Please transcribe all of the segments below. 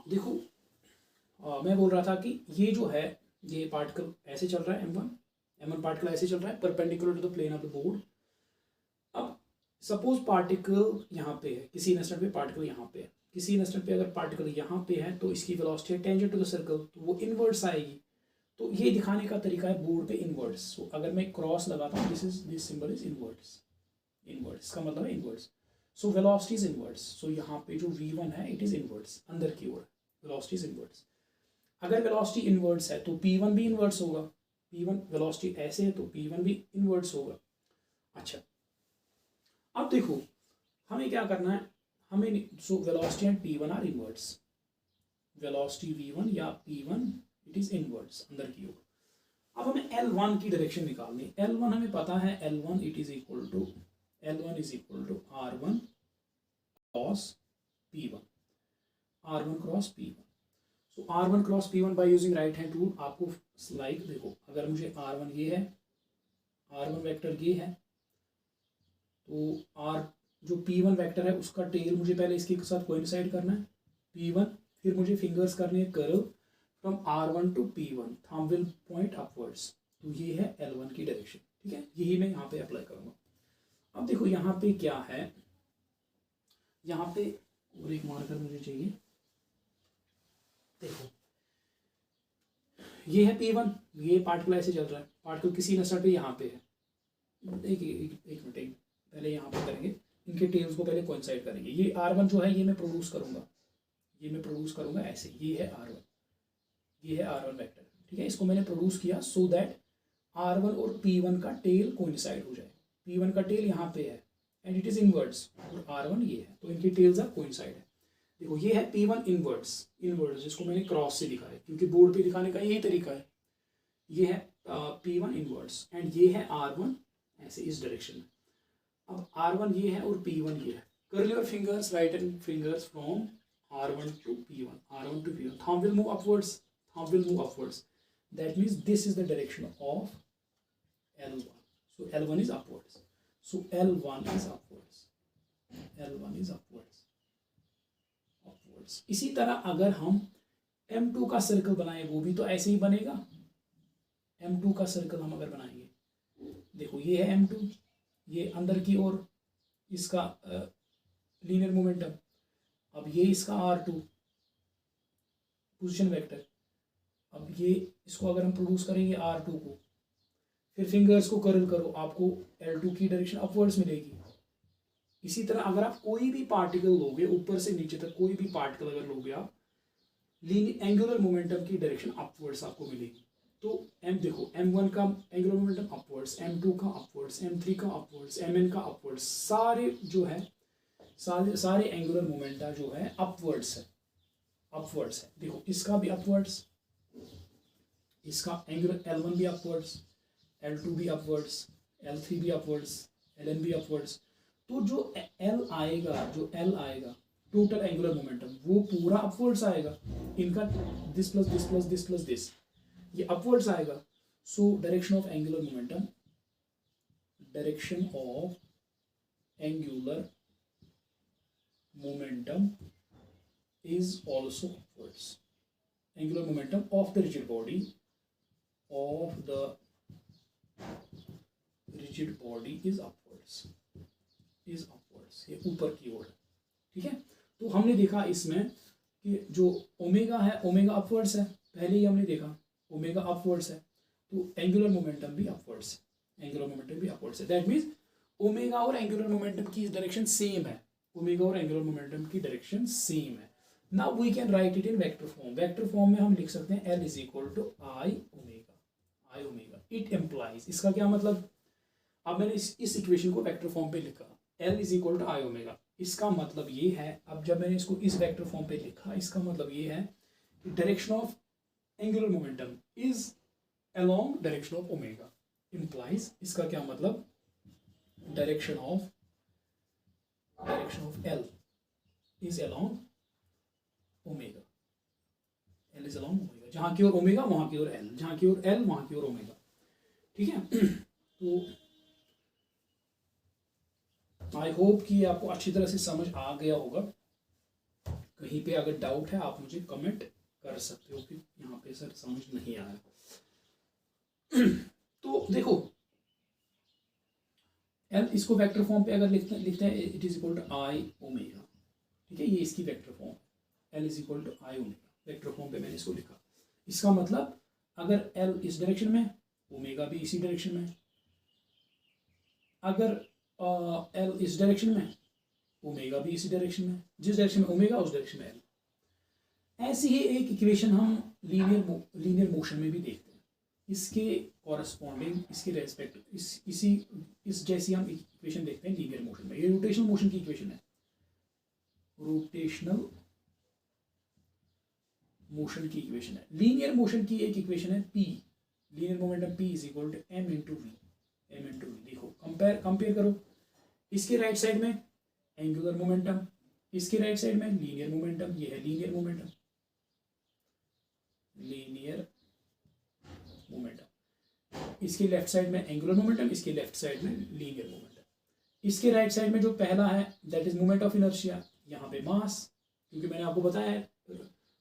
देखो मैं बोल रहा था कि ये जो है ये पार्टिकल ऐसे चल रहा है m1 पार्टिकल ऐसे चल रहा है perpendicular to the plane of the board. अब सपोज पार्टिकल यहाँ पे है, किसी इंस्टेंट पे पार्टिकल यहाँ पे है, किसी इंस्टेंट पे अगर पार्टिकल यहाँ पे है तो इसकी वेलोसिटी है टेंजेंट टू द सर्कल, तो वो इनवर्ड्स आएगी। तो ये दिखाने का तरीका है बोर्ड पे इनवर्ड्स। सो अगर मैं क्रॉस लगाता हूँ, this symbol is inwards, inwards का मतलब है inwards. So velocity is inwards. So यहाँ पे जो v1 है इट इज इनवर्ड्स, अंदर की ओर वेलोसिटी इज इनवर्ड्स। अगर वेलोसिटी इनवर्ड्स है तो p1 भी इनवर्ड्स होगा, p1 वेलोसिटी ऐसे है तो p1 भी इनवर्ड्स होगा। अच्छा अब देखो हमें क्या करना है, हमें so velocity and p1 are inwards, velocity v1 या p1 इट इज इनवर्ड्स अंदर की ओर। अब हमें L1 की डायरेक्शन निकालनी है। L1 हमें पता है L1 it is equal to R1 cross P1, R1 cross P1। So R1 cross P1 by using right hand rule. आपको लाइक देखो अगर मुझे R1 ये है, R1 वेक्टर ये है, तो R जो P1 वेक्टर है उसका टेल मुझे पहले इसके साथ कोइंसाइड करना है P1, फिर मुझे फिंगर्स करने हैं curve from R1 to P1, thumb will point upwards. तो ये है L1 की डायरेक्शन, ठीक है, यही मैं यहाँ पे अप्लाई करूँगा। अब देखो यहाँ पे क्या है, यहाँ पे और एक मार्कर मुझे चाहिए। देखो ये है P1, ये पार्टिकल ऐसे चल रहा है, पार्टिकल किसी नस्टर पे यहाँ पे है। एक मिनट पहले यहाँ पे करेंगे, इनके टेल्स को पहले कोइंसाइड करेंगे। ये R1 जो है ये मैं प्रोड्यूस करूँगा, ऐसे ये है R1 वेक्टर, ठीक है, इसको मैंने प्रोड्यूस किया सो दैट R1 और P1 का टेल कोइंसाइड हो जाए। P1 का टेल यहाँ पे है एंड इट इज इनवर्ड्स और R1 ये है, तो इनके टेल्स आर कोइंसाइड है। देखो ये है P1 इनवर्ड्स जिसको मैंने क्रॉस से दिखाया क्योंकि बोर्ड पे दिखाने का यही तरीका है। ये है P1 इनवर्ड्स एंड ये है R1 ऐसे इस डायरेक्शन में। अब R1 ये है और P1 ये है। Curl your fingers, right hand fingers from R1 to P1, thumb will move upwards, that means this is the direction of L1, so L1 is upwards, upwards। इसी तरह अगर हम M2 का सर्कल बनाए वो भी तो ऐसे ही बनेगा। M2 का सर्कल हम अगर बनाएंगे, देखो ये है M2, ये अंदर की ओर इसका लीनियर मोमेंटम, अब ये इसका R2 पोजीशन वेक्टर, अब ये इसको अगर हम प्रोड्यूस करेंगे R2 को, फिर फिंगर्स को कर्ल करो, आपको L2 की डायरेक्शन अपवर्ड्स मिलेगी। इसी तरह अगर आप कोई भी पार्टिकल लोगे, ऊपर से नीचे तक कोई भी पार्टिकल अगर लोगे आप, एंगुलर मोमेंटम की डायरेक्शन अपवर्ड्स आपको मिलेगी। तो देखो M1 का एंगुलर मोमेंटम अपवर्ड्स, M2 का अपवर्ड्स, M3 का अपवर्ड्स, Mn का अपवर्ड्स, सारे जो है सारे एंगुलर मोमेंटा जो है अपवर्ड्स है। देखो इसका भी अपवर्ड्स, इसका एंगुलर L1 भी अपवर्ड्स, L2 भी अपवर्ड्स, L3 भी अपवर्ड्स, Ln भी अपवर्ड्स। तो जो L आएगा टोटल एंगुलर मोमेंटम वो पूरा अपवर्ड्स आएगा। इनका दिस प्लस दिस ये अपवर्ड्स आएगा। So direction of angular momentum is also upwards. Angular momentum of the rigid body is upwards, ये ऊपर की ओर, ठीक है। तो हमने देखा इसमें कि जो ओमेगा है, ओमेगा अपवर्ड्स है, पहले ही हमने देखा ओमेगा अपवर्ड्स है, तो एंगुलर मोमेंटम भी अपवर्ड्स है। दैट मीन्स ओमेगा और एंगुलर मोमेंटम की डायरेक्शन सेम है, now we can write it in vector form में हम लिख सकते हैं L is equal to I omega. It implies, इसका क्या मतलब, अब मैंने इस इक्वेशन को वेक्टर फॉर्म पे लिखा, L is equal to I omega, इसका मतलब ये है, अब जब मैंने इसको इस वेक्टर फॉर्म पे लिखा, इसका मतलब ये है कि direction of angular momentum is along direction of omega, implies, इसका क्या मतलब, direction of L is along omega, L is along omega, जहाँ की ओर ओमेगा वहाँ की ओर L, जहाँ की ओर L वहाँ की ओर ओमेगा, ठीक है। तो आई होप कि आपको अच्छी तरह से समझ आ गया होगा। कहीं पे अगर डाउट है आप मुझे कमेंट कर सकते हो कि यहाँ पे सर समझ नहीं आया। तो देखो एल इसको वेक्टर फॉर्म पे अगर लिखते हैं it is equal to I omega, ठीक है, ये इसकी vector form, L is equal to I omega, vector form पे मैंने इसको लिखा। इसका मतलब अगर एल इस डायरेक्शन में ओमेगा भी इसी डायरेक्शन में, अगर एल इस डायरेक्शन में ओमेगा भी इसी डायरेक्शन में, जिस डायरेक्शन में ओमेगा उस डायरेक्शन में एल। ऐसी ही एक इक्वेशन हम लीनियर मोशन में भी देखते हैं, इसके कॉरस्पॉन्डिंग इसके रेस्पेक्ट इस जैसी हम इक्वेशन देखते हैं लीनियर मोशन में। ये रोटेशनल मोशन की इक्वेशन है, रोटेशनल मोशन की इक्वेशन है। लीनियर मोशन की एक इक्वेशन है P, linear momentum P is equal to M into V, M into V. देखो कंपेयर करो, इसके राइट साइड में एंगुलर मोमेंटम, इसके राइट साइड में लीनियर मोमेंटम, ये है लीनियर मोमेंटम, लीनियर मोमेंटम। इसके लेफ्ट साइड में एंगुलर मोमेंटम, इसके लेफ्ट साइड में लीनियर मोमेंटम। इसके राइट साइड में जो पहला है that is moment of inertia, यहाँ पे मास, क्योंकि मैंने आपको बताया है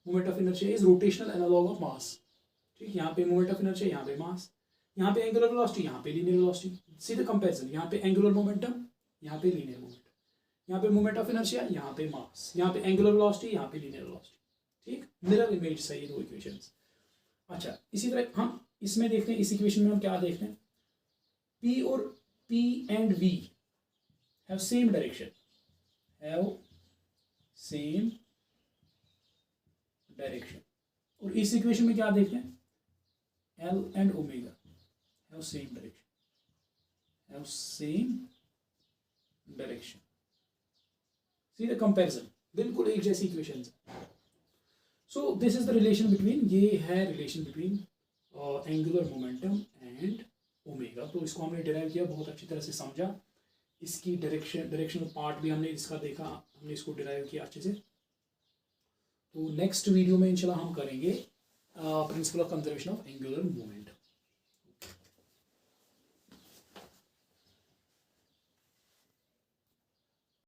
moment of inertia is rotational analog of mass, ठीक। यहाँ पे मोमेंट ऑफ इनर्शिया, यहाँ पे मास, यहाँ पे एंगुलर वेलोसिटी, यहाँ पे लीनियर वेलोसिटी। सीधे कंपैरिजन, यहाँ पे एंगुलर मोमेंटम, यहाँ पे लीनियर मोमेंटम, यहाँ पे मोमेंट ऑफ इनर्शिया, यहाँ पे मास, यहाँ पे एंगुलर वेलोसिटी, यहाँ पे लीनियर वेलोसिटी, ठीक। मिरर इमेज सही है दो इक्वेशंस। अच्छा, इसी तरह हम इसमें देखते हैं, इस इक्वेशन में हम क्या देखते हैं, P और P and V have same direction, have same direction. और इस इक्वेशन में क्या देखते हैं, L and omega have same direction, have same direction. सीधे कंपैरिजन, बिल्कुल एक जैसी equations. So this is the relation between, ये है relation between angular momentum and omega. तो इसको हमने डिराइव किया, बहुत अच्छी तरह से समझा, इसकी डायरेक्शनल पार्ट भी हमने इसका देखा, हमने इसको डिराइव किया अच्छे से। तो नेक्स्ट वीडियो में इंशाल्लाह हम करेंगे principle of conservation of angular momentum.